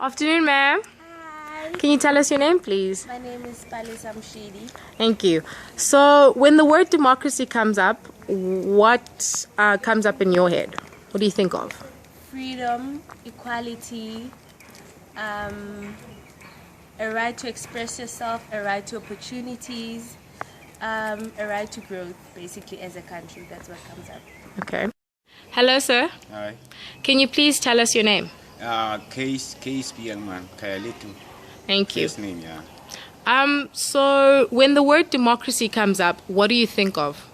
Afternoon, ma'am. Hi. Can you tell us your name, please? My name is Charissa Cassels. Thank you. So, when the word democracy comes up, what comes up in your head? What do you think of? Freedom, equality, a right to express yourself, a right to opportunities, a right to growth, basically, as a country. That's what comes up. Okay. Hello, sir. Hi. Can you please tell us your name? Case Youngman, Kayalitu. Thank you. First name, yeah. So, when the word democracy comes up, what do you think of?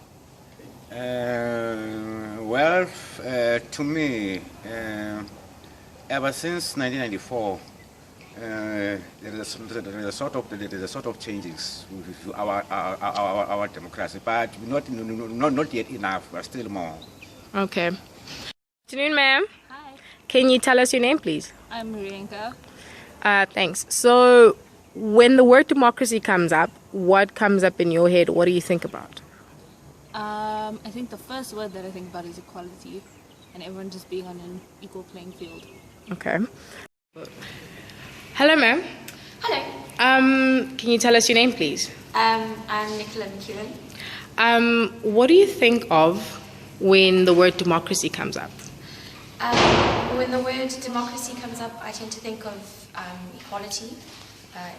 To me, ever since 1994, there is a sort of changes with our democracy, but not yet enough, but still more. Okay. Afternoon, ma'am. Hi, Can you tell us your name, please? I'm Rienka. Thanks. So, when the word democracy comes up, what comes up in your head? What do you think about? I think the first word that I think about is equality and everyone just being on an equal playing field. Okay. Hello, ma'am. Hello, Can you tell us your name, please? I'm Nhlakanipho. What do you think of when the word democracy comes up? When the word democracy comes up, I tend to think of equality,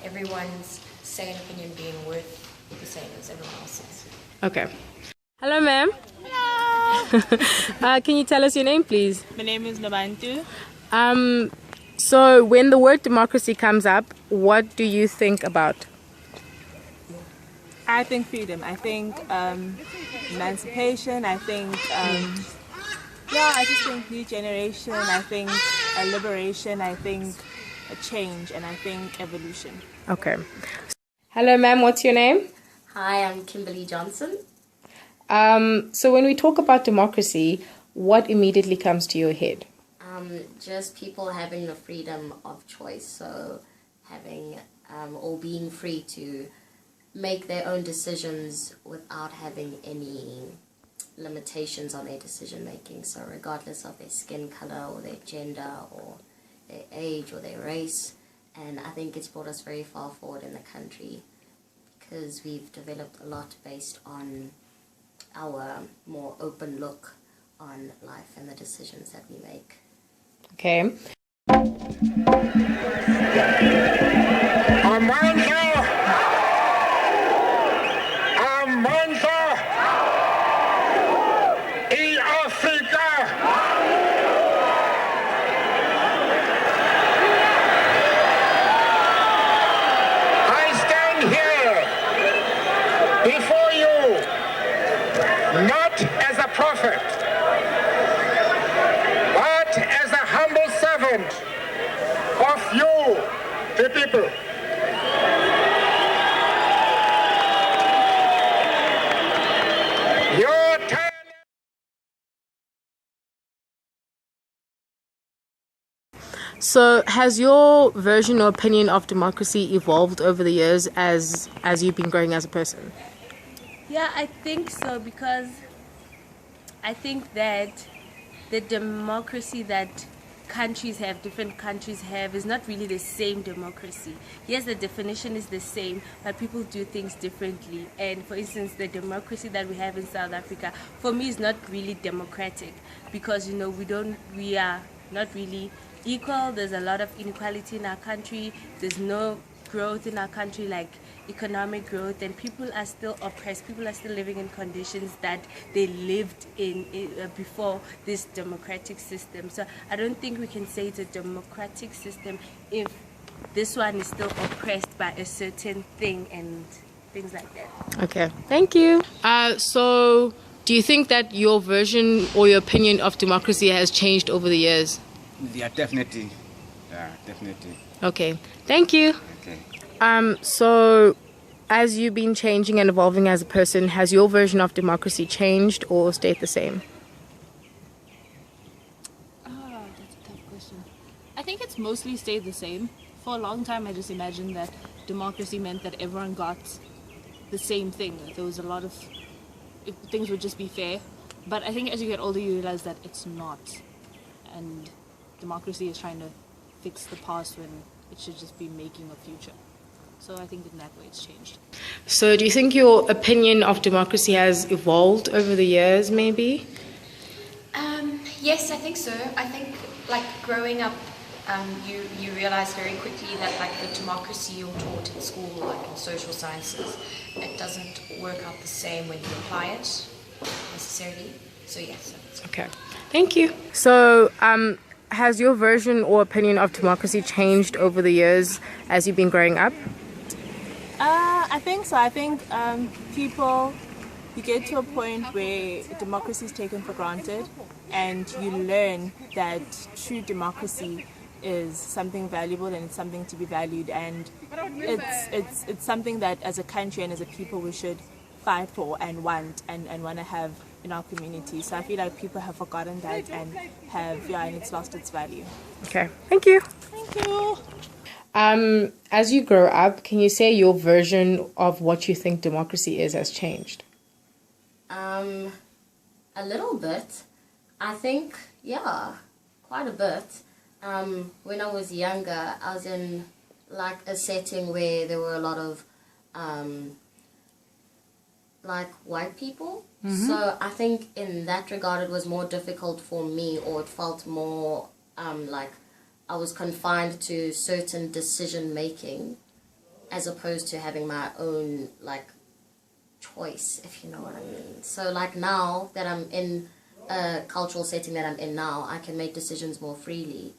everyone's say and opinion being worth the same as everyone else's. Okay. Hello, ma'am. Hello. Can you tell us your name, please? My name is Nabantu. So, when the word democracy comes up, what do you think about? I think freedom. I think emancipation. I think I just think new generation. I think a liberation. I think a change, and I think evolution. Okay. Hello, ma'am. What's your name? Hi, I'm Kimberly Johnson. So, when we talk about democracy, what immediately comes to your head? Just people having the freedom of choice, so having or being free to make their own decisions without having any limitations on their decision making. So regardless of their skin color or their gender or their age or their race, and I think it's brought us very far forward in the country because we've developed a lot based on our more open look on life and the decisions that we make. Okay. Before you, not as a prophet, but as a humble servant of you, the people. Your time. So, has your version or opinion of democracy evolved over the years as you've been growing as a person? Yeah, I think so, because I think that the democracy that different countries have, is not really the same democracy. Yes, the definition is the same, but people do things differently. And for instance, the democracy that we have in South Africa, for me, is not really democratic, because we are not really equal. There's a lot of inequality in our country. There's no growth in our country, like economic growth, and people are still oppressed. People are still living in conditions that they lived in before this democratic system. So I don't think we can say it's a democratic system if this one is still oppressed by a certain thing and things like that. Okay, thank you. So, do you think that your version or your opinion of democracy has changed over the years? Yeah, definitely. Yeah, definitely. Okay, thank you. Okay. So, as you've been changing and evolving as a person, has your version of democracy changed or stayed the same? That's a tough question. I think it's mostly stayed the same. For a long time, I just imagined that democracy meant that everyone got the same thing. There was a lot of things would just be fair. But I think as you get older, you realize that it's not. And democracy is trying to fix the past when it should just be making a future. So I think in that way it's changed. So do you think your opinion of democracy has evolved over the years, maybe? Yes, I think so. I think, like, growing up, you realize very quickly that, like, the democracy you're taught in school, like in social sciences, it doesn't work out the same when you apply it necessarily. So yes. Okay, thank you. So has your version or opinion of democracy changed over the years as you've been growing up? I think so. I think people, you get to a point where democracy is taken for granted, and you learn that true democracy is something valuable and it's something to be valued, and it's something that as a country and as a people we should fight for and want to have in our community. So I feel like people have forgotten that and it's lost its value. Okay, thank you. Thank you. As you grow up, can you say your version of what you think democracy is has changed? A little bit. I think, yeah, quite a bit. When I was younger, I was in like a setting where there were a lot of like white people. Mm-hmm. So I think in that regard it was more difficult for me, or it felt more like I was confined to certain decision making as opposed to having my own like choice, if you know what I mean. So like now that I'm in a cultural setting that I'm in now, I can make decisions more freely.